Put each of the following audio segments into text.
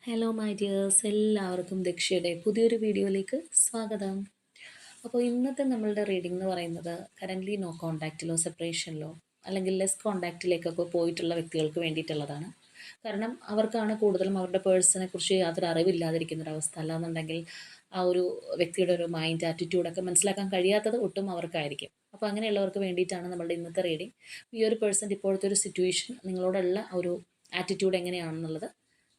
Hello my dears, എല്ലാവർക്കും ദക്ഷയുടെ പുതിയൊരു വീഡിയോയിലേക്ക് സ്വാഗതം. അപ്പോൾ ഇന്നത്തെ നമ്മളുടെ റീഡിംഗ് എന്ന് പറയുന്നത് കറൻ്റ്ലി നോ കോണ്ടാക്റ്റിലോ സെപ്പറേഷനിലോ അല്ലെങ്കിൽ ലെസ് കോണ്ടാക്റ്റിലേക്കൊക്കെ പോയിട്ടുള്ള വ്യക്തികൾക്ക് വേണ്ടിയിട്ടുള്ളതാണ്. കാരണം അവർക്കാണ് കൂടുതലും അവരുടെ പേഴ്സണെ കുറിച്ച് യാതൊരു അറിവില്ലാതിരിക്കുന്നൊരവസ്ഥ. അല്ലാന്നുണ്ടെങ്കിൽ ആ ഒരു വ്യക്തിയുടെ ഒരു മൈൻഡ് ആറ്റിറ്റ്യൂഡൊക്കെ മനസ്സിലാക്കാൻ കഴിയാത്തത് ഒട്ടും അവർക്കായിരിക്കും. അപ്പോൾ അങ്ങനെയുള്ളവർക്ക് വേണ്ടിയിട്ടാണ് നമ്മളുടെ ഇന്നത്തെ റീഡിംഗ്. ഈ ഒരു പേഴ്സൻ്റെ ഇപ്പോഴത്തെ ഒരു സിറ്റുവേഷൻ, നിങ്ങളോടുള്ള ഒരു ആറ്റിറ്റ്യൂഡ് എങ്ങനെയാണെന്നുള്ളത്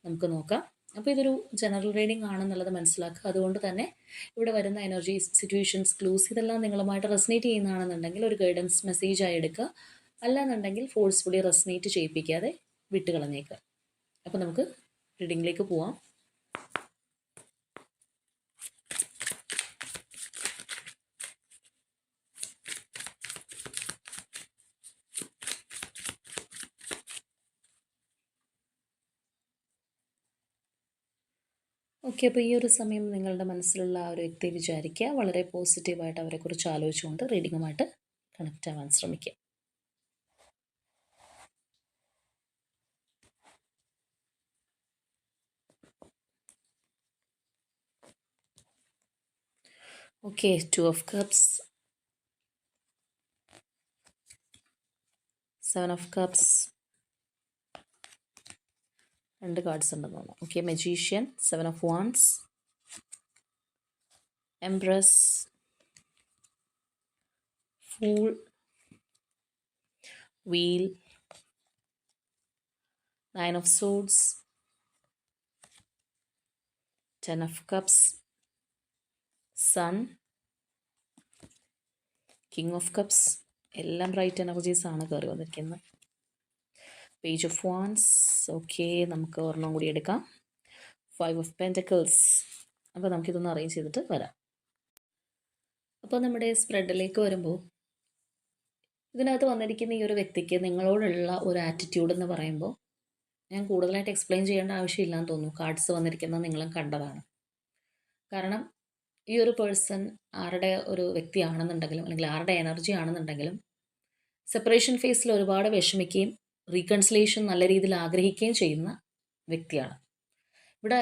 നമുക്ക് നോക്കാം. അപ്പോൾ ഇതൊരു ജനറൽ റീഡിംഗ് ആണെന്നുള്ളത് മനസ്സിലാക്കുക. അതുകൊണ്ട് തന്നെ ഇവിടെ വരുന്ന എനർജീസ്, സിറ്റുവേഷൻസ്, ക്ലൂസ് ഇതെല്ലാം നിങ്ങളുമായിട്ട് റെസനേറ്റ് ചെയ്യുന്നതാണെന്നുണ്ടെങ്കിൽ ഒരു ഗൈഡൻസ് മെസ്സേജായി എടുക്കുക. അല്ലാന്നുണ്ടെങ്കിൽ ഫോഴ്സ്ഫുള്ളി റെസനേറ്റ് ചെയ്യിപ്പിക്കാതെ വിട്ടുകളഞ്ഞേക്കുക. അപ്പോൾ നമുക്ക് റീഡിങ്ങിലേക്ക് പോവാം. ഓക്കെ, അപ്പോൾ ഈ ഒരു സമയം നിങ്ങളുടെ മനസ്സിലുള്ള ആ ഒരു വ്യക്തിയെ വിചാരിക്കുക. വളരെ പോസിറ്റീവായിട്ട് അവരെക്കുറിച്ച് ആലോചിച്ചുകൊണ്ട് റീഡിങ്ങുമായിട്ട് കണക്റ്റ് ആവാൻ ശ്രമിക്കുക. Okay, 2 of Cups, 7 of Cups, 2 cards ഉണ്ടെന്ന് തോന്നുന്നു. Okay, magician, 7 of Wands, empress, fool, wheel, 9 of Swords, 10 of Cups, sun, king of cups. എല്ലാം ബ്രൈറ്റ് എനർജീസ് ആണ് കയറി വന്നിരിക്കുന്നത്. Page of wands. ഓക്കെ, നമുക്ക് ഒരെണ്ണം കൂടി എടുക്കാം. 5 of Pentacles. അപ്പോൾ നമുക്കിതൊന്ന് അറേഞ്ച് ചെയ്തിട്ട് വരാം. അപ്പോൾ നമ്മുടെ സ്പ്രെഡിലേക്ക് വരുമ്പോൾ ഇതിനകത്ത് വന്നിരിക്കുന്ന ഈ ഒരു വ്യക്തിക്ക് നിങ്ങളോടുള്ള ഒരു ആറ്റിറ്റ്യൂഡ് എന്ന് പറയുമ്പോൾ ഞാൻ കൂടുതലായിട്ട് എക്സ്പ്ലെയിൻ ചെയ്യേണ്ട ആവശ്യമില്ലാന്ന് തോന്നുന്നു. കാർഡ്സ് വന്നിരിക്കുന്നത് നിങ്ങളും കണ്ടതാണ്. കാരണം ഈ ഒരു പേഴ്സൺ ആരുടെ ഒരു വ്യക്തിയാണെന്നുണ്ടെങ്കിലും അല്ലെങ്കിൽ ആരുടെ എനർജി ആണെന്നുണ്ടെങ്കിലും സെപ്പറേഷൻ ഫേസിൽ ഒരുപാട് വിഷമിക്കുകയും റീകൺസിലേഷൻ നല്ല രീതിയിൽ ആഗ്രഹിക്കുകയും ചെയ്യുന്ന വ്യക്തിയാണ്. ഇവിടെ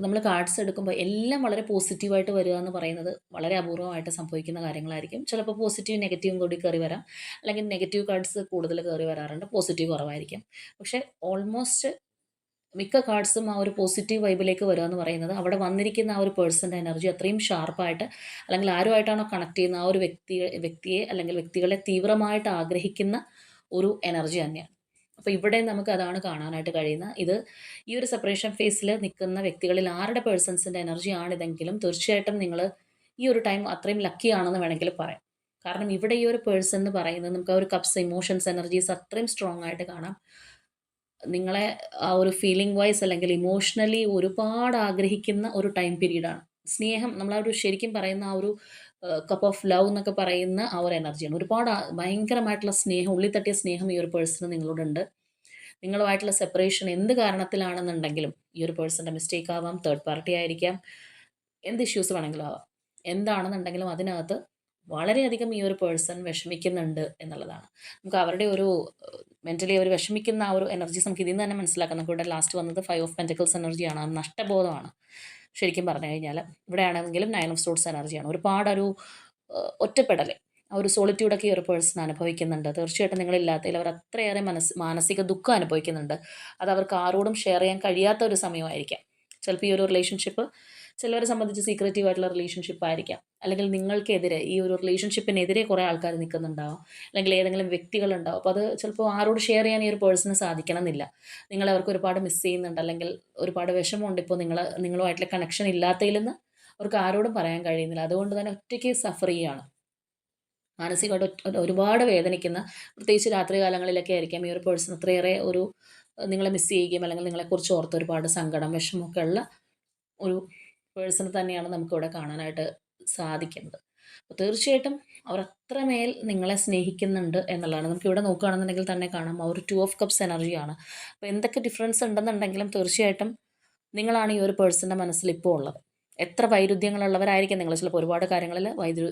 നമ്മൾ കാർഡ്സ് എടുക്കുമ്പോൾ എല്ലാം വളരെ പോസിറ്റീവായിട്ട് വരിക എന്ന് പറയുന്നത് വളരെ അപൂർവമായിട്ട് സംഭവിക്കുന്ന കാര്യങ്ങളായിരിക്കും. ചിലപ്പോൾ പോസിറ്റീവ് നെഗറ്റീവും കൂടി കയറി വരാം, അല്ലെങ്കിൽ നെഗറ്റീവ് കാർഡ്സ് കൂടുതൽ കയറി വരാറുണ്ട്, പോസിറ്റീവ് കുറവായിരിക്കും. പക്ഷേ ഓൾമോസ്റ്റ് മിക്ക കാർഡ്സും ആ ഒരു പോസിറ്റീവ് വൈബിലേക്ക് വരിക എന്ന് പറയുന്നത് അവിടെ വന്നിരിക്കുന്ന ആ ഒരു പേഴ്സൻ്റെ എനർജി അത്രയും ഷാർപ്പായിട്ട് അല്ലെങ്കിൽ ആരുമായിട്ടാണോ കണക്ട് ചെയ്യുന്ന ആ ഒരു വ്യക്തിയെ അല്ലെങ്കിൽ വ്യക്തികളെ തീവ്രമായിട്ട് ആഗ്രഹിക്കുന്ന ഒരു എനർജി തന്നെയാണ്. അപ്പോൾ ഇവിടെ നമുക്ക് അതാണ് കാണാനായിട്ട് കഴിയുന്നത്. ഈ ഒരു സെപ്പറേഷൻ ഫേസിൽ നിൽക്കുന്ന വ്യക്തികളിൽ ആരുടെ പേഴ്സൺസിൻ്റെ എനർജി ആണിതെങ്കിലും തീർച്ചയായിട്ടും നിങ്ങൾ ഈ ഒരു ടൈം അത്രയും ലക്കി ആണെന്ന് വേണമെങ്കിൽ പറയാം. കാരണം ഇവിടെ ഈ ഒരു പേഴ്സൺ എന്ന് പറയുന്നത് നമുക്ക് ആ ഒരു കപ്സ്, ഇമോഷൻസ്, എനർജീസ് അത്രയും സ്ട്രോങ് ആയിട്ട് കാണാം. നിങ്ങളെ ആ ഒരു ഫീലിംഗ് വൈസ് അല്ലെങ്കിൽ ഇമോഷണലി ഒരുപാട് ആഗ്രഹിക്കുന്ന ഒരു ടൈം പീരീഡാണ്. സ്നേഹം, നമ്മളാ ഒരു ശരിക്കും പറയുന്ന ആ ഒരു കപ്പ് ഓഫ് ലവ് എന്നൊക്കെ പറയുന്ന ആ ഒരു എനർജിയാണ്. ഒരുപാട് ഭയങ്കരമായിട്ടുള്ള സ്നേഹം, ഉള്ളിത്തട്ടിയ സ്നേഹം ഈ ഒരു പേഴ്സണ് നിങ്ങളോടുണ്ട്. നിങ്ങളുമായിട്ടുള്ള സെപ്പറേഷൻ എന്ത് കാരണത്തിലാണെന്നുണ്ടെങ്കിലും ഈ ഒരു പേഴ്സൻ്റെ മിസ്റ്റേക്ക് ആവാം, തേർഡ് പാർട്ടി ആയിരിക്കാം, എന്ത് ഇഷ്യൂസ് വേണമെങ്കിലും ആവാം. എന്താണെന്നുണ്ടെങ്കിലും അതിനകത്ത് വളരെയധികം ഈ ഒരു പേഴ്സൺ വിഷമിക്കുന്നുണ്ട് എന്നുള്ളതാണ്. നമുക്ക് അവരുടെ ഒരു മെൻ്റലി അവർ വിഷമിക്കുന്ന ആ ഒരു എനർജീസ് നമുക്ക് ഇതിൽ നിന്ന് തന്നെ മനസ്സിലാക്കാം. നമുക്ക് ഇവിടെ ലാസ്റ്റ് വന്നത് 5 of Pentacles എനർജിയാണ്, നഷ്ടബോധമാണ്. ശരിക്കും പറഞ്ഞു കഴിഞ്ഞാൽ ഇവിടെ ആണെങ്കിലും 9 of Swords എനർജിയാണ്. ഒരുപാടൊരു ഒറ്റപ്പെടൽ, ആ ഒരു സോളിറ്റ്യൂഡൊക്കെ ഈ ഒരു പേഴ്സൺ അനുഭവിക്കുന്നുണ്ട്. തീർച്ചയായിട്ടും നിങ്ങളില്ലാത്തതിൽ അവർ അത്രയേറെ മാനസിക ദുഃഖം അനുഭവിക്കുന്നുണ്ട്. അത് അവർക്ക് ആരോടും ഷെയർ ചെയ്യാൻ കഴിയാത്ത ഒരു സമയമായിരിക്കാം. ചിലപ്പോൾ ഈ ഒരു റിലേഷൻഷിപ്പ് ചിലവരെ സംബന്ധിച്ച് സീക്രറ്റീവ് ആയിട്ടുള്ള റിലേഷൻഷിപ്പ് ആയിരിക്കാം, അല്ലെങ്കിൽ നിങ്ങൾക്കെതിരെ ഈ ഒരു റിലേഷൻഷിപ്പിനെതിരെ കുറേ ആൾക്കാർ നിൽക്കുന്നുണ്ടാവും, അല്ലെങ്കിൽ ഏതെങ്കിലും വ്യക്തികളുണ്ടാവും. അപ്പോൾ അത് ചിലപ്പോൾ ആരോട് ഷെയർ ചെയ്യാൻ ഈ ഒരു പേഴ്സണ് സാധിക്കണം എന്നില്ല. നിങ്ങളെ അവർക്ക് ഒരുപാട് മിസ് ചെയ്യുന്നുണ്ട്, അല്ലെങ്കിൽ ഒരുപാട് വിഷമമുണ്ട് ഇപ്പോൾ നിങ്ങളുമായിട്ടുള്ള കണക്ഷൻ ഇല്ലാത്തതിലെന്ന് അവർക്ക് ആരോടും പറയാൻ കഴിയുന്നില്ല. അതുകൊണ്ട് തന്നെ ഒറ്റയ്ക്ക് സഫർ ചെയ്യുകയാണ്, മാനസികമായിട്ട് ഒരുപാട് വേദനിക്കുന്ന, പ്രത്യേകിച്ച് രാത്രി കാലങ്ങളിലൊക്കെ ആയിരിക്കാം ഈ ഒരു പേഴ്സൺ അത്രയേറെ ഒരു നിങ്ങളെ മിസ് ചെയ്യുകയും അല്ലെങ്കിൽ നിങ്ങളെക്കുറിച്ച് ഓർത്ത് ഒരുപാട് സങ്കടം, വിഷമമൊക്കെ ഉള്ള ഒരു പേഴ്സൺ തന്നെയാണ് നമുക്കിവിടെ കാണാനായിട്ട് സാധിക്കുന്നത്. അപ്പോൾ തീർച്ചയായിട്ടും അവർ അത്രമേൽ നിങ്ങളെ സ്നേഹിക്കുന്നുണ്ട് എന്നുള്ളതാണ്. നമുക്കിവിടെ നോക്കുകയാണെന്നുണ്ടെങ്കിൽ തന്നെ കാണാം ആ ഒരു 2 of Cups എനർജിയാണ്. അപ്പോൾ എന്തൊക്കെ ഡിഫറൻസ് ഉണ്ടെന്നുണ്ടെങ്കിലും തീർച്ചയായിട്ടും നിങ്ങളാണ് ഈ ഒരു പേഴ്സൻ്റെ മനസ്സിൽ ഇപ്പോൾ ഉള്ളത്. എത്ര വൈരുദ്ധ്യങ്ങളുള്ളവരായിരിക്കാം നിങ്ങൾ, ചിലപ്പോൾ ഒരുപാട് കാര്യങ്ങളിൽ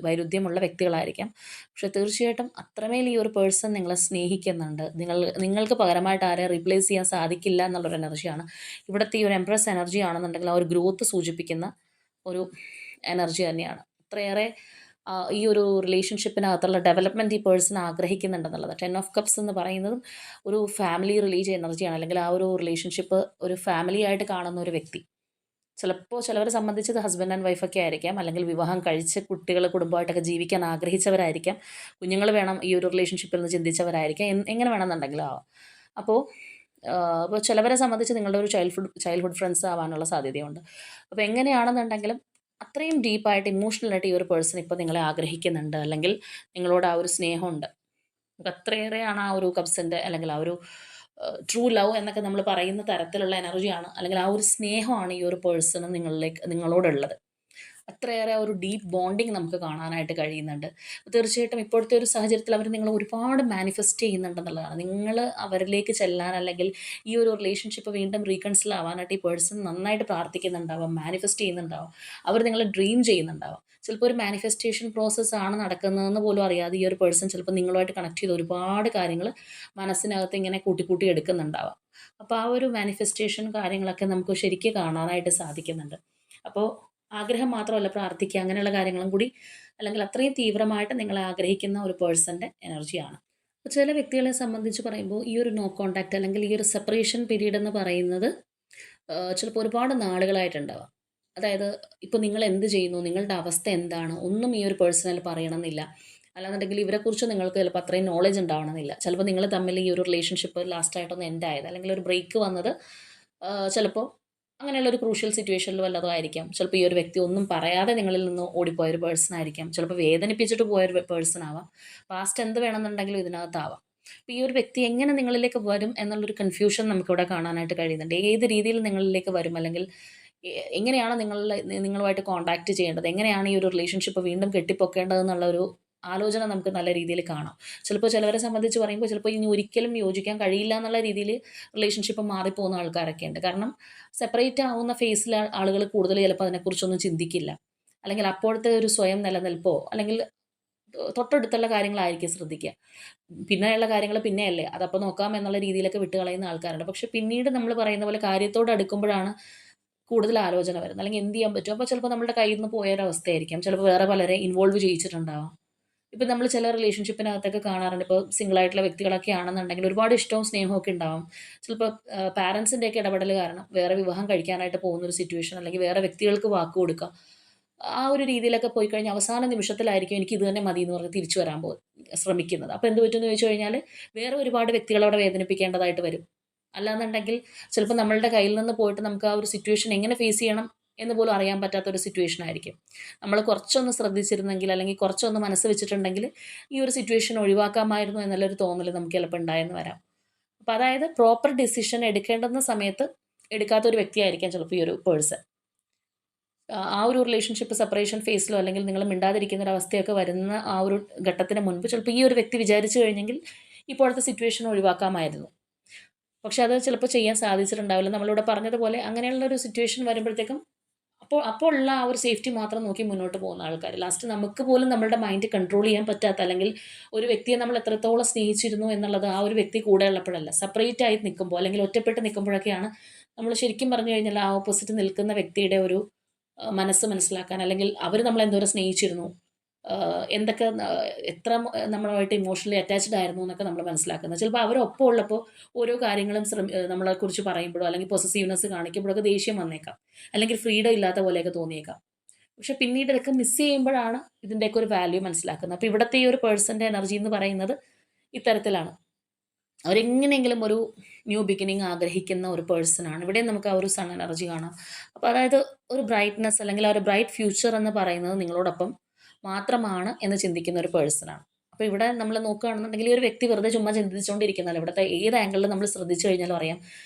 വൈരുദ്ധ്യമുള്ള വ്യക്തികളായിരിക്കാം. പക്ഷെ തീർച്ചയായിട്ടും അത്രമേൽ ഈ ഒരു പേഴ്സൺ നിങ്ങളെ സ്നേഹിക്കുന്നുണ്ട്. നിങ്ങൾക്ക് പകരമായിട്ട് ആരെയും റീപ്ലേസ് ചെയ്യാൻ സാധിക്കില്ല എന്നുള്ളൊരു എനർജിയാണ്. ഇവിടുത്തെ ഈ ഒരു എംപ്രസ് എനർജി ആണെന്നുണ്ടെങ്കിൽ ആ ഒരു ഗ്രോത്ത് സൂചിപ്പിക്കുന്ന ഒരു എനർജി തന്നെയാണ്. അത്രയേറെ ഈ ഒരു റിലേഷൻഷിപ്പിനകത്തുള്ള ഡെവലപ്മെൻറ്റ് ഈ പേഴ്സൺ ആഗ്രഹിക്കുന്നുണ്ടെന്നുള്ളത്. 10 ഓഫ് കപ്സ് എന്ന് പറയുന്നതും ഒരു ഫാമിലി റിലീജിയൻ എനർജിയാണ്. അല്ലെങ്കിൽ ആ ഒരു റിലേഷൻഷിപ്പ് ഒരു ഫാമിലി ആയിട്ട് കാണുന്ന ഒരു വ്യക്തി. ചിലപ്പോൾ ചിലവരെ സംബന്ധിച്ചത് ഹസ്ബൻഡ് ആൻഡ് വൈഫൊക്കെ ആയിരിക്കാം, അല്ലെങ്കിൽ വിവാഹം കഴിച്ച് കുട്ടികൾ കുടുംബമായിട്ടൊക്കെ ജീവിക്കാൻ ആഗ്രഹിച്ചവരായിരിക്കാം, കുഞ്ഞുങ്ങൾ വേണം ഈ ഒരു റിലേഷൻഷിപ്പിൽ നിന്ന് ചിന്തിച്ചവരായിരിക്കാം, എങ്ങനെ വേണമെന്നുണ്ടെങ്കിലും ആവാം. അപ്പോൾ അപ്പോൾ ചിലവരെ സംബന്ധിച്ച് നിങ്ങളുടെ ഒരു ചൈൽഡ്ഹുഡ് ഫ്രണ്ട്സ് ആവാനുള്ള സാധ്യതയുണ്ട്. അപ്പോൾ എങ്ങനെയാണെന്നുണ്ടെങ്കിലും അത്രയും ഡീപ്പായിട്ട് ഇമോഷണലായിട്ട് ഈ ഒരു പേഴ്സൺ ഇപ്പോൾ നിങ്ങളെ ആഗ്രഹിക്കുന്നുണ്ട്, അല്ലെങ്കിൽ നിങ്ങളോട് ആ ഒരു സ്നേഹമുണ്ട്. നമുക്ക് അത്രയേറെയാണ് ആ ഒരു കപ്സിൻ്റെ, അല്ലെങ്കിൽ ആ ഒരു ട്രൂ ലവ് എന്നൊക്കെ നമ്മൾ പറയുന്ന തരത്തിലുള്ള എനർജിയാണ്, അല്ലെങ്കിൽ ആ ഒരു സ്നേഹമാണ് ഈ ഒരു പേഴ്സണ് നിങ്ങളോടുള്ളത്. അത്രയേറെ ഒരു ഡീപ്പ് ബോണ്ടിങ് നമുക്ക് കാണാനായിട്ട് കഴിയുന്നുണ്ട്. തീർച്ചയായിട്ടും ഇപ്പോഴത്തെ ഒരു സാഹചര്യത്തിൽ അവർ നിങ്ങളെ ഒരുപാട് മാനിഫെസ്റ്റ് ചെയ്യുന്നുണ്ടെന്നുള്ളതാണ്. നിങ്ങൾ അവരിലേക്ക് ചെല്ലാൻ, അല്ലെങ്കിൽ ഈ ഒരു റിലേഷൻഷിപ്പ് വീണ്ടും റീകൺസിൽ ആവാനായിട്ട് ഈ പേഴ്സൺ നന്നായിട്ട് പ്രാർത്ഥിക്കുന്നുണ്ടാവാം, മാനിഫെസ്റ്റ് ചെയ്യുന്നുണ്ടാവാം, അവർ നിങ്ങളെ ഡ്രീം ചെയ്യുന്നുണ്ടാവാം. ചിലപ്പോൾ ഒരു മാനിഫെസ്റ്റേഷൻ പ്രോസസ്സാണ് നടക്കുന്നതെന്ന് പോലും അറിയാതെ ഈ ഒരു പേഴ്സൺ ചിലപ്പോൾ നിങ്ങളുമായിട്ട് കണക്ട് ചെയ്ത് ഒരുപാട് കാര്യങ്ങൾ മനസ്സിനകത്ത് ഇങ്ങനെ കൂട്ടി എടുക്കുന്നുണ്ടാവാം. അപ്പോൾ ആ ഒരു മാനിഫെസ്റ്റേഷൻ കാര്യങ്ങളൊക്കെ നമുക്ക് ശരിക്കും കാണാനായിട്ട് സാധിക്കുന്നുണ്ട്. അപ്പോൾ ആഗ്രഹം മാത്രമല്ല, പ്രാർത്ഥിക്കുക, അങ്ങനെയുള്ള കാര്യങ്ങളും കൂടി, അല്ലെങ്കിൽ അത്രയും തീവ്രമായിട്ട് നിങ്ങളെ ആഗ്രഹിക്കുന്ന ഒരു പേഴ്സൻ്റെ എനർജിയാണ്. അപ്പോൾ ചില വ്യക്തികളെ സംബന്ധിച്ച് പറയുമ്പോൾ ഈ ഒരു നോ കോൺടാക്റ്റ്, അല്ലെങ്കിൽ ഈ ഒരു സെപ്പറേഷൻ പീരീഡ് എന്ന് പറയുന്നത് ചിലപ്പോൾ ഒരുപാട് നാളുകളായിട്ടുണ്ടാവാം. അതായത് ഇപ്പോൾ നിങ്ങൾ എന്ത് ചെയ്യുന്നു, നിങ്ങളുടെ അവസ്ഥ എന്താണ്, ഒന്നും ഈ ഒരു പേഴ്സണൽ പറയണമെന്നില്ല. അല്ലാന്നുണ്ടെങ്കിൽ ഇവരെക്കുറിച്ച് നിങ്ങൾക്ക് ചിലപ്പോൾ അത്രയും നോളജ് ഉണ്ടാവണമെന്നില്ല. ചിലപ്പോൾ നിങ്ങൾ തമ്മിൽ ഈ ഒരു റിലേഷൻഷിപ്പ് ലാസ്റ്റായിട്ടൊന്ന് എൻഡ് ആയത്, അല്ലെങ്കിൽ ഒരു ബ്രേക്ക് വന്നത് ചിലപ്പോൾ അങ്ങനെയുള്ള ഒരു ക്രൂഷ്യൽ സിറ്റുവേഷനിൽ വല്ലതും ആയിരിക്കാം. ചിലപ്പോൾ ഈ ഒരു വ്യക്തി ഒന്നും പറയാതെ നിങ്ങളിൽ നിന്ന് ഓടിപ്പോയൊരു പേഴ്സൺ ആയിരിക്കാം. ചിലപ്പോൾ വേദനിപ്പിച്ചിട്ട് പോയൊരു പേഴ്സൺ ആവാം. പാസ്റ്റ് എന്ത് വേണമെന്നുണ്ടെങ്കിലും ഇതിനകത്താവാം. അപ്പോൾ ഈ ഒരു വ്യക്തി എങ്ങനെ നിങ്ങളിലേക്ക് വരും എന്നുള്ളൊരു കൺഫ്യൂഷൻ നമുക്കിവിടെ കാണാനായിട്ട് കഴിയുന്നുണ്ട്. ഏത് രീതിയിൽ നിങ്ങളിലേക്ക് വരും, അല്ലെങ്കിൽ എങ്ങനെയാണ് നിങ്ങളുമായിട്ട് കോൺടാക്റ്റ് ചെയ്യേണ്ടത്, എങ്ങനെയാണ് ഈ ഒരു റിലേഷൻഷിപ്പ് വീണ്ടും കെട്ടിപ്പൊക്കേണ്ടതെന്നുള്ളൊരു ആലോചന നമുക്ക് നല്ല രീതിയിൽ കാണാം. ചിലപ്പോൾ ചിലവരെ സംബന്ധിച്ച് പറയുമ്പോൾ ചിലപ്പോൾ ഇനി ഒരിക്കലും യോജിക്കാൻ കഴിയില്ല എന്നുള്ള രീതിയിൽ റിലേഷൻഷിപ്പ് മാറിപ്പോകുന്ന ആൾക്കാരൊക്കെ ഉണ്ട്. കാരണം സെപ്പറേറ്റ് ആവുന്ന ഫേസിൽ ആളുകൾ കൂടുതൽ ചിലപ്പോൾ അതിനെക്കുറിച്ചൊന്നും ചിന്തിക്കില്ല, അല്ലെങ്കിൽ അപ്പോഴത്തെ ഒരു സ്വയം നിലനിൽപ്പോ, അല്ലെങ്കിൽ തൊട്ടടുത്തുള്ള കാര്യങ്ങളായിരിക്കും ശ്രദ്ധിക്കുക. പിന്നെയുള്ള കാര്യങ്ങൾ പിന്നെയല്ലേ, അതപ്പോൾ നോക്കാം എന്നുള്ള രീതിയിലൊക്കെ വിട്ടുകളയുന്ന ആൾക്കാരുണ്ട്. പക്ഷെ പിന്നീട് നമ്മൾ പറയുന്ന പോലെ കാര്യത്തോട് അടുക്കുമ്പോഴാണ് കൂടുതൽ ആലോചന വരുന്നത്, അല്ലെങ്കിൽ എന്ത് ചെയ്യാൻ പറ്റും. അപ്പോൾ ചിലപ്പോൾ നമ്മുടെ കയ്യിൽ നിന്ന് പോയൊരവസ്ഥയായിരിക്കാം, ചിലപ്പോൾ വേറെ പലരെ ഇൻവോൾവ് ചെയ്യിച്ചിട്ടുണ്ടാവാം. ഇപ്പം നമ്മൾ ചില റിലേഷൻഷിപ്പിനകത്തൊക്കെ കാണാറുണ്ട്, ഇപ്പോൾ സിംഗിൾ ആയിട്ടുള്ള വ്യക്തികളൊക്കെ ആണെന്നുണ്ടെങ്കിൽ ഒരുപാട് ഇഷ്ടവും സ്നേഹവും ഒക്കെ ഉണ്ടാവും. ചിലപ്പോൾ പാരൻസിൻ്റെയൊക്കെ ഇടപെടൽ കാരണം വേറെ വിവാഹം കഴിക്കാനായിട്ട് പോകുന്നൊരു സിറ്റുവേഷൻ, അല്ലെങ്കിൽ വേറെ വ്യക്തികൾക്ക് വാക്ക് കൊടുക്കുക, ആ ഒരു രീതിയിലൊക്കെ പോയി കഴിഞ്ഞാൽ അവസാന നിമിഷത്തിലായിരിക്കും എനിക്ക് ഇത് തന്നെ മതി എന്ന് പറഞ്ഞ് തിരിച്ചു വരാൻ ശ്രമിക്കുന്നത്. അപ്പോൾ എന്ത് പറ്റുമെന്ന് ചോദിച്ചു കഴിഞ്ഞാൽ വേറെ ഒരുപാട് വ്യക്തികളവിടെ വേദനിപ്പിക്കേണ്ടതായിട്ട് വരും. അല്ലാന്നുണ്ടെങ്കിൽ ചിലപ്പോൾ നമ്മളുടെ കയ്യിൽ നിന്ന് പോയിട്ട് നമുക്ക് ആ ഒരു സിറ്റുവേഷൻ എങ്ങനെ ഫേസ് ചെയ്യണം എന്ന് പോലും അറിയാൻ പറ്റാത്തൊരു സിറ്റുവേഷൻ ആയിരിക്കും. നമ്മൾ കുറച്ചൊന്ന് ശ്രദ്ധിച്ചിരുന്നെങ്കിൽ, അല്ലെങ്കിൽ കുറച്ചൊന്ന് മനസ്സ് വെച്ചിട്ടുണ്ടെങ്കിൽ ഈ ഒരു സിറ്റുവേഷൻ ഒഴിവാക്കാമായിരുന്നു എന്നുള്ളൊരു തോന്നൽ നമുക്ക് ചിലപ്പോൾ ഉണ്ടായെന്ന് വരാം. അപ്പോൾ അതായത് പ്രോപ്പർ ഡിസിഷൻ എടുക്കേണ്ടുന്ന സമയത്ത് എടുക്കാത്തൊരു വ്യക്തിയായിരിക്കാം ചിലപ്പോൾ ഈ ഒരു പേഴ്സൺ. ആ ഒരു റിലേഷൻഷിപ്പ് സെപ്പറേഷൻ ഫേസിലോ, അല്ലെങ്കിൽ നിങ്ങൾ മിണ്ടാതിരിക്കുന്ന ഒരു അവസ്ഥയൊക്കെ വരുന്ന ആ ഒരു ഘട്ടത്തിന് മുൻപ് ചിലപ്പോൾ ഈ ഒരു വ്യക്തി വിചാരിച്ചു കഴിഞ്ഞെങ്കിൽ ഇപ്പോഴത്തെ സിറ്റുവേഷൻ ഒഴിവാക്കാമായിരുന്നു. പക്ഷെ അത് ചിലപ്പോൾ ചെയ്യാൻ സാധിച്ചിട്ടുണ്ടാവില്ല. നമ്മളിവിടെ പറഞ്ഞതുപോലെ അങ്ങനെയുള്ളൊരു സിറ്റുവേഷൻ വരുമ്പോഴത്തേക്കും അപ്പോൾ ഉള്ള ആ ഒരു സേഫ്റ്റി മാത്രം നോക്കി മുന്നോട്ട് പോകുന്ന ആൾക്കാർ, ലാസ്റ്റ് നമുക്ക് പോലും നമ്മളുടെ മൈൻഡ് കൺട്രോൾ ചെയ്യാൻ പറ്റാത്ത, അല്ലെങ്കിൽ ഒരു വ്യക്തിയെ നമ്മൾ എത്രത്തോളം സ്നേഹിച്ചിരുന്നു എന്നുള്ളത് ആ ഒരു വ്യക്തി കൂടെ ഉള്ളപ്പോഴല്ല, സെപ്പറേറ്റ് ആയി നിൽക്കുമ്പോൾ, അല്ലെങ്കിൽ ഒറ്റപ്പെട്ട് നിൽക്കുമ്പോഴൊക്കെയാണ് നമ്മൾ ശരിക്കും പറഞ്ഞു കഴിഞ്ഞാൽ ആ ഓപ്പോസിറ്റ് നിൽക്കുന്ന വ്യക്തിയുടെ ഒരു മനസ്സ് മനസ്സിലാക്കാൻ, അല്ലെങ്കിൽ അവർ നമ്മളെന്തോരം സ്നേഹിച്ചിരുന്നു, എന്തൊക്കെ എത്ര നമ്മളുമായിട്ട് ഇമോഷണലി അറ്റാച്ച്ഡ് ആയിരുന്നു എന്നൊക്കെ നമ്മൾ മനസ്സിലാക്കുന്നത്. ചിലപ്പോൾ അവരൊപ്പം ഉള്ളപ്പോൾ ഓരോ കാര്യങ്ങളും നമ്മളെക്കുറിച്ച് പറയുമ്പോഴോ, അല്ലെങ്കിൽ പൊസസീവ്നെസ് കാണിക്കുമ്പോഴൊക്കെ ദേഷ്യം വന്നേക്കാം, അല്ലെങ്കിൽ ഫ്രീഡം ഇല്ലാത്ത പോലെയൊക്കെ തോന്നിയേക്കാം. പക്ഷെ പിന്നീട് ഇതൊക്കെ മിസ് ചെയ്യുമ്പോഴാണ് ഇതിൻ്റെയൊക്കെ ഒരു വാല്യൂ മനസ്സിലാക്കുന്നത്. അപ്പോൾ ഇവിടുത്തെ ഈ ഒരു പേഴ്സൻ്റെ എനർജി എന്ന് പറയുന്നത് ഇത്തരത്തിലാണ്. അവരെങ്ങനെയെങ്കിലും ഒരു ന്യൂ ബിഗിനിങ് ആഗ്രഹിക്കുന്ന ഒരു പേഴ്സണാണ്. ഇവിടെ നമുക്ക് ആ ഒരു സൺ എനർജി കാണാം. അപ്പോൾ അതായത് ഒരു ബ്രൈറ്റ്നസ്, അല്ലെങ്കിൽ ആ ഒരു ബ്രൈറ്റ് ഫ്യൂച്ചർ എന്ന് പറയുന്നത് നിങ്ങളോടൊപ്പം മാത്രമാണ് എന്ന് ചിന്തിക്കുന്ന ഒരു പേഴ്സണാണ്. അപ്പോൾ ഇവിടെ നമ്മൾ നോക്കുകയാണെന്നുണ്ടെങ്കിൽ ഈ ഒരു വ്യക്തി വെറുതെ ചുമ്മാ ചിന്തിച്ചുകൊണ്ടിരിക്കുന്നതല്ല. ഇവിടുത്തെ ഏത് ആംഗിളിൽ നമ്മൾ ശ്രദ്ധിച്ചു കഴിഞ്ഞാലും അറിയാം,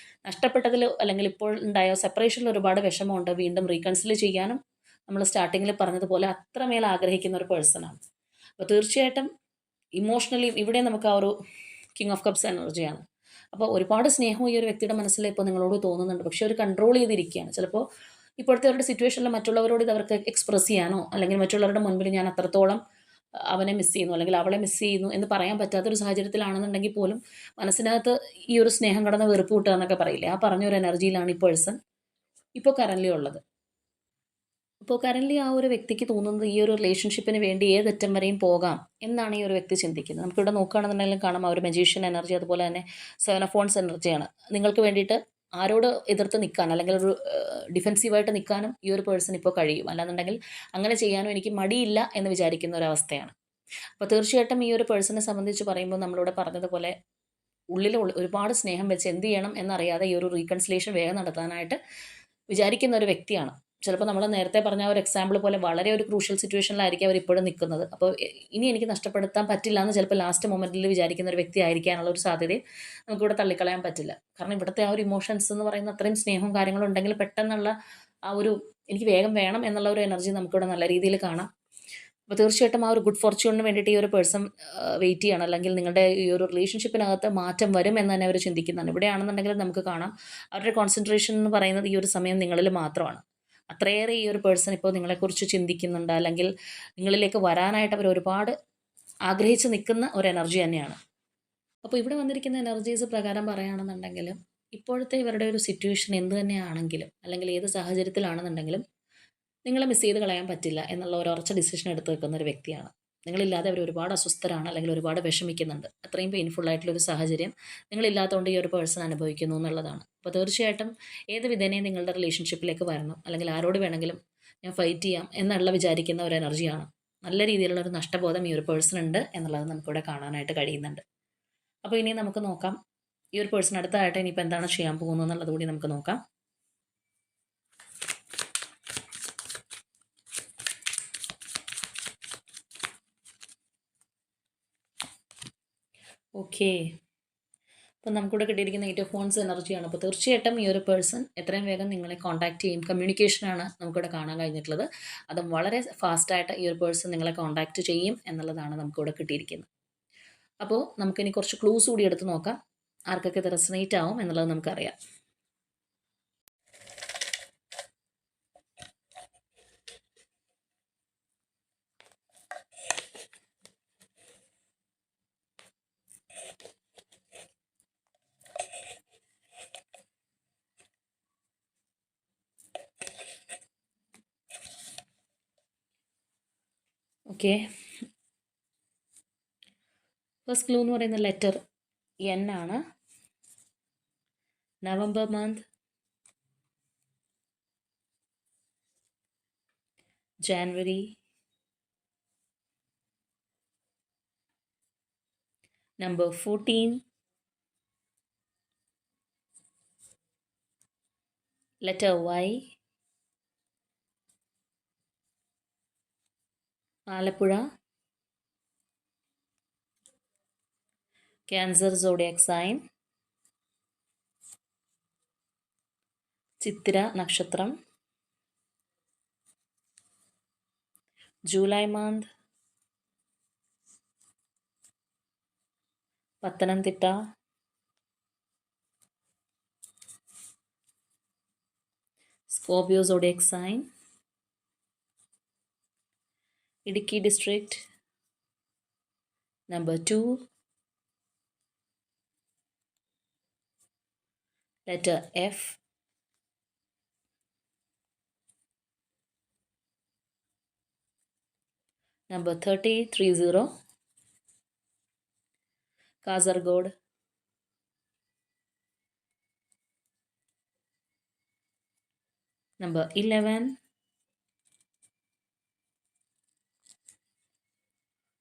നഷ്ടപ്പെട്ടതിൽ, അല്ലെങ്കിൽ ഇപ്പോൾ ഉണ്ടായ സെപ്പറേഷനിൽ ഒരുപാട് വിഷമമുണ്ട്. വീണ്ടും റീകൺസിൽ ചെയ്യാനും നമ്മൾ സ്റ്റാർട്ടിങ്ങിൽ പറഞ്ഞതുപോലെ അത്രമേൽ ആഗ്രഹിക്കുന്ന ഒരു പേഴ്സണാണ്. അപ്പോൾ തീർച്ചയായിട്ടും ഇമോഷണലി ഇവിടെ നമുക്ക് ആ ഒരു കിങ് ഓഫ് കപ്സ് എനർജിയാണ്. അപ്പോൾ ഒരുപാട് സ്നേഹം ഈ ഒരു വ്യക്തിയുടെ മനസ്സിൽ ഇപ്പോൾ നിങ്ങളോട് തോന്നുന്നുണ്ട്. പക്ഷേ ഒരു കൺട്രോൾ ചെയ്തിരിക്കുകയാണ്. ചിലപ്പോൾ ഇപ്പോഴത്തെ അവരുടെ സിറ്റുവേഷനിൽ മറ്റുള്ളവരോട് ഇത് അവർക്ക് എക്സ്പ്രസ് ചെയ്യാനോ അല്ലെങ്കിൽ മറ്റുള്ളവരുടെ മുൻപിൽ ഞാൻ അത്രത്തോളം അവനെ മിസ് ചെയ്യുന്നു അല്ലെങ്കിൽ അവളെ മിസ് ചെയ്യുന്നു എന്ന് പറയാൻ പറ്റാത്തൊരു സാഹചര്യത്തിലാണെന്നുണ്ടെങ്കിൽ പോലും മനസ്സിനകത്ത് ഈ ഒരു സ്നേഹം കടന്ന് വെറുപ്പ് കൂട്ടുക എന്നൊക്കെ പറയില്ലേ, ആ പറഞ്ഞൊരു എനർജിയിലാണ് ഈ പേഴ്സൺ ഇപ്പോൾ കറൻലി ഉള്ളത്. അപ്പോൾ കറൻലി ആ ഒരു വ്യക്തിക്ക് തോന്നുന്നത് ഈ ഒരു റിലേഷൻഷിപ്പിന് വേണ്ടി ഏതറ്റം വരെയും പോകാം എന്നാണ് ഈ ഒരു വ്യക്തി ചിന്തിക്കുന്നത്. നമുക്കിവിടെ നോക്കുകയാണെന്നുണ്ടെങ്കിലും കാണാം ആ ഒരു മജീഷ്യൻ എനർജി, അതുപോലെ തന്നെ 7 ഓഫ് വൺസ് എനർജിയാണ്. നിങ്ങൾക്ക് വേണ്ടിയിട്ട് ആരോട് എതിർത്ത് നിൽക്കാൻ അല്ലെങ്കിൽ ഒരു ഡിഫെൻസീവായിട്ട് നിൽക്കാനും ഈ ഒരു പേഴ്സൺ ഇപ്പോൾ കഴിയും. അല്ലാന്നുണ്ടെങ്കിൽ അങ്ങനെ ചെയ്യാനും എനിക്ക് മടിയില്ല എന്ന് വിചാരിക്കുന്ന ഒരവസ്ഥയാണ്. അപ്പോൾ തീർച്ചയായിട്ടും ഈ ഒരു പേഴ്സണെ സംബന്ധിച്ച് പറയുമ്പോൾ നമ്മളിവിടെ പറഞ്ഞതുപോലെ ഉള്ളിൽ ഒരുപാട് സ്നേഹം വെച്ച് എന്ത് ചെയ്യണം എന്നറിയാതെ ഈ ഒരു റീകൺസിലേഷൻ വേഗം നടത്താനായിട്ട് വിചാരിക്കുന്ന ഒരു വ്യക്തിയാണ്. ചിലപ്പോൾ നമ്മൾ നേരത്തെ പറഞ്ഞ ഒരു എക്സാമ്പിൾ പോലെ വളരെ ഒരു ക്രൂഷ്യൽ സിറ്റുവേഷനിലായിരിക്കും അവർ ഇപ്പോഴും നിൽക്കുന്നത്. അപ്പോൾ ഇനി എനിക്ക് നഷ്ടപ്പെടുത്താൻ പറ്റില്ല എന്ന് ചിലപ്പോൾ ലാസ്റ്റ് മൊമെൻറ്റിൽ വിചാരിക്കുന്ന ഒരു വ്യക്തി ആയിരിക്കാനുള്ള ഒരു സാധ്യതയും നമുക്കിവിടെ തള്ളിക്കളയാൻ പറ്റില്ല. കാരണം ഇവിടുത്തെ ആ ഒരു ഇമോഷൻസ് എന്ന് പറയുന്ന അത്രയും സ്നേഹവും കാര്യങ്ങളും ഉണ്ടെങ്കിൽ പെട്ടെന്നുള്ള ആ ഒരു എനിക്ക് വേഗം വേണം എന്നുള്ള ഒരു എനർജി നമുക്കിവിടെ നല്ല രീതിയിൽ കാണാം. അപ്പോൾ തീർച്ചയായിട്ടും ആ ഒരു ഗുഡ് ഫോർച്യൂണിന് വേണ്ടിയിട്ട് ഈ ഒരു പേഴ്സൺ വെയിറ്റ് ചെയ്യണം, അല്ലെങ്കിൽ നിങ്ങളുടെ ഈ ഒരു റിലേഷൻഷിപ്പിനകത്ത് മാറ്റം വരും എന്ന് തന്നെ അവർ ചിന്തിക്കുന്നതാണ്. ഇവിടെയാണെന്നുണ്ടെങ്കിൽ നമുക്ക് കാണാം അവരുടെ കോൺസെൻട്രേഷൻ എന്ന് പറയുന്നത് ഈ ഒരു സമയം നിങ്ങളിൽ മാത്രമാണ്. അത്രയേറെ ഈ ഒരു പേഴ്സൺ ഇപ്പോൾ നിങ്ങളെക്കുറിച്ച് ചിന്തിക്കുന്നുണ്ട്, അല്ലെങ്കിൽ നിങ്ങളിലേക്ക് വരാനായിട്ട് അവർ ഒരുപാട് ആഗ്രഹിച്ച് നിൽക്കുന്ന ഒരു എനർജി തന്നെയാണ്. അപ്പോൾ ഇവിടെ വന്നിരിക്കുന്ന എനർജീസ് പ്രകാരം പറയുകയാണെന്നുണ്ടെങ്കിൽ ഇപ്പോഴത്തെ ഇവരുടെ ഒരു സിറ്റുവേഷൻ എന്ത് തന്നെയാണെങ്കിലും അല്ലെങ്കിൽ ഏത് സാഹചര്യത്തിലാണെന്നുണ്ടെങ്കിലും നിങ്ങളെ മിസ് ചെയ്ത് കളയാൻ പറ്റില്ല എന്നുള്ള ഒരു ഉറച്ച ഡിസിഷൻ എടുത്ത് വെക്കുന്ന ഒരു വ്യക്തിയാണ്. നിങ്ങളില്ലാതെ അവർ ഒരുപാട് അസ്വസ്ഥരാണ്, അല്ലെങ്കിൽ ഒരുപാട് വിഷമിക്കുന്നുണ്ട്. അത്രയും പെയിൻഫുൾ ആയിട്ടുള്ളൊരു സാഹചര്യം നിങ്ങളില്ലാത്തതുകൊണ്ട് ഈ ഒരു പേഴ്സൺ അനുഭവിക്കുന്നു എന്നുള്ളതാണ്. അപ്പോൾ തീർച്ചയായിട്ടും ഏത് വിധേനയും നിങ്ങളുടെ റിലേഷൻഷിപ്പിലേക്ക് വരണം, അല്ലെങ്കിൽ ആരോട് വേണമെങ്കിലും ഞാൻ ഫൈറ്റ് ചെയ്യാം എന്നുള്ള വിചാരിക്കുന്ന ഒരു എനർജിയാണ്. നല്ല രീതിയിലുള്ള ഒരു നഷ്ടബോധം ഈ ഒരു പേഴ്സൺ ഉണ്ട് എന്നുള്ളത് നമുക്കിവിടെ കാണാനായിട്ട് കഴിയുന്നുണ്ട്. അപ്പോൾ ഇനി നമുക്ക് നോക്കാം ഈ ഒരു പേഴ്സൺ അടുത്തതായിട്ട് ഇനിയിപ്പോൾ എന്താണ് ചെയ്യാൻ പോകുന്നത് എന്നുള്ളത് കൂടി നമുക്ക് നോക്കാം. ഓക്കെ, അപ്പോൾ നമുക്കിവിടെ കിട്ടിയിരിക്കുന്ന 8 ഓഫ് വൺസ് എനർജിയാണ്. അപ്പോൾ തീർച്ചയായിട്ടും ഈ ഒരു പേഴ്സൺ എത്രയും വേഗം നിങ്ങളെ കോൺടാക്ട് ചെയ്യും. കമ്മ്യൂണിക്കേഷനാണ് നമുക്കിവിടെ കാണാൻ കഴിഞ്ഞിട്ടുള്ളത്. അതും വളരെ ഫാസ്റ്റായിട്ട് ഈ ഒരു പേഴ്സൺ നിങ്ങളെ കോൺടാക്ട് ചെയ്യും എന്നുള്ളതാണ് നമുക്കിവിടെ കിട്ടിയിരിക്കുന്നത്. അപ്പോൾ നമുക്കിനി കുറച്ച് ക്ലൂസ് കൂടി എടുത്ത് നോക്കാം, ആർക്കൊക്കെ ഇത് റെസനേറ്റ് ആവും എന്നുള്ളത് നമുക്കറിയാം. ഓക്കെ, ഫസ്റ്റ് ക്ലൂ എന്ന് പറയുന്ന ലെറ്റർ എൻ ആണ്. November month, January, number 14, letter Y, Alappuzha, Cancer zodiac sign, ചിത്തിര നക്ഷത്രം, July month, Pathanamthitta, Scorpio zodiac sign, Idukki district, number 2, letter F, number 30, Kasaragod, number 11,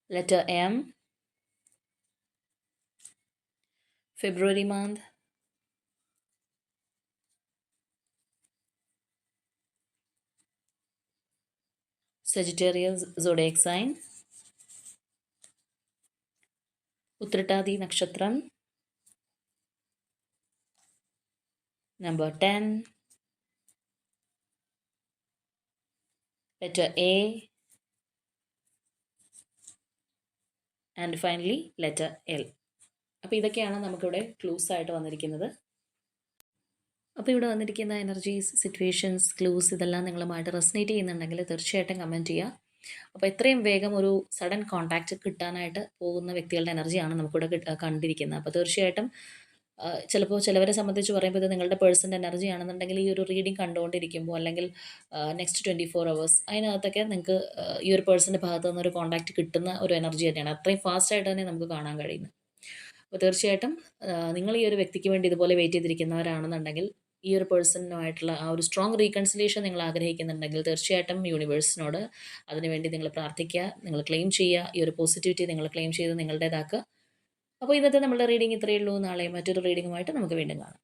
letter M, February month, Sagittarius zodiac sign, Uthrattathi നക്ഷത്രം, number 10, letter A, and finally letter L. അപ്പോൾ ഇതൊക്കെയാണ് നമുക്കിവിടെ clues ആയിട്ട് വന്നിരിക്കുന്നത്. അപ്പോൾ ഇവിടെ വന്നിരിക്കുന്ന എനർജീസ്, സിറ്റുവേഷൻസ്, ക്ലൂസ് ഇതെല്ലാം നിങ്ങളുമായിട്ട് റെസനേറ്റ് ചെയ്യുന്നുണ്ടെങ്കിൽ തീർച്ചയായിട്ടും കമൻറ്റ് ചെയ്യുക. അപ്പോൾ എത്രയും വേഗം ഒരു സഡൻ കോൺടാക്റ്റ് കിട്ടാനായിട്ട് പോകുന്ന വ്യക്തികളുടെ എനർജിയാണ് നമുക്കിവിടെ കണ്ടിരിക്കുന്നത്. അപ്പോൾ തീർച്ചയായിട്ടും ചിലപ്പോൾ ചിലവരെ സംബന്ധിച്ച് പറയുമ്പോൾ ഇത് നിങ്ങളുടെ പേഴ്സൻ്റെ എനർജി ആണെന്നുണ്ടെങ്കിൽ ഈ ഒരു റീഡിംഗ് കണ്ടുകൊണ്ടിരിക്കുമ്പോൾ അല്ലെങ്കിൽ നെക്സ്റ്റ് 24 അവേഴ്സ് അതിനകത്തൊക്കെ നിങ്ങൾക്ക് ഈ ഒരു പേഴ്സൻ്റെ ഭാഗത്തു നിന്നൊരു കോൺടാക്റ്റ് കിട്ടുന്ന ഒരു എനർജി തന്നെയാണ്. അത്രയും ഫാസ്റ്റായിട്ട് തന്നെ നമുക്ക് കാണാൻ കഴിയുന്നത്. അപ്പോൾ തീർച്ചയായിട്ടും നിങ്ങൾ ഈ ഒരു വ്യക്തിക്ക് വേണ്ടി ഇതുപോലെ വെയിറ്റ് ചെയ്തിരിക്കുന്നവരാണെന്നുണ്ടെങ്കിൽ ഈ ഒരു പേഴ്സണുമായിട്ടുള്ള ആ ഒരു സ്ട്രോങ് റീകൺസിലിയേഷൻ നിങ്ങൾ ആഗ്രഹിക്കുന്നുണ്ടെങ്കിൽ തീർച്ചയായിട്ടും യൂണിവേഴ്സിനോട് അതിനുവേണ്ടി നിങ്ങൾ പ്രാർത്ഥിക്കുക, നിങ്ങൾ ക്ലെയിം ചെയ്യുക, ഈ ഒരു പോസിറ്റിവിറ്റി നിങ്ങൾ ക്ലെയിം ചെയ്ത് നിങ്ങളുടേതാക്കുക. അപ്പോൾ ഇന്നത്തെ നമ്മുടെ റീഡിംഗ് ഇത്രയേ ഉള്ളൂ. നാളെ മറ്റൊരു റീഡിങ്ങുമായിട്ട് നമുക്ക് വീണ്ടും കാണാം.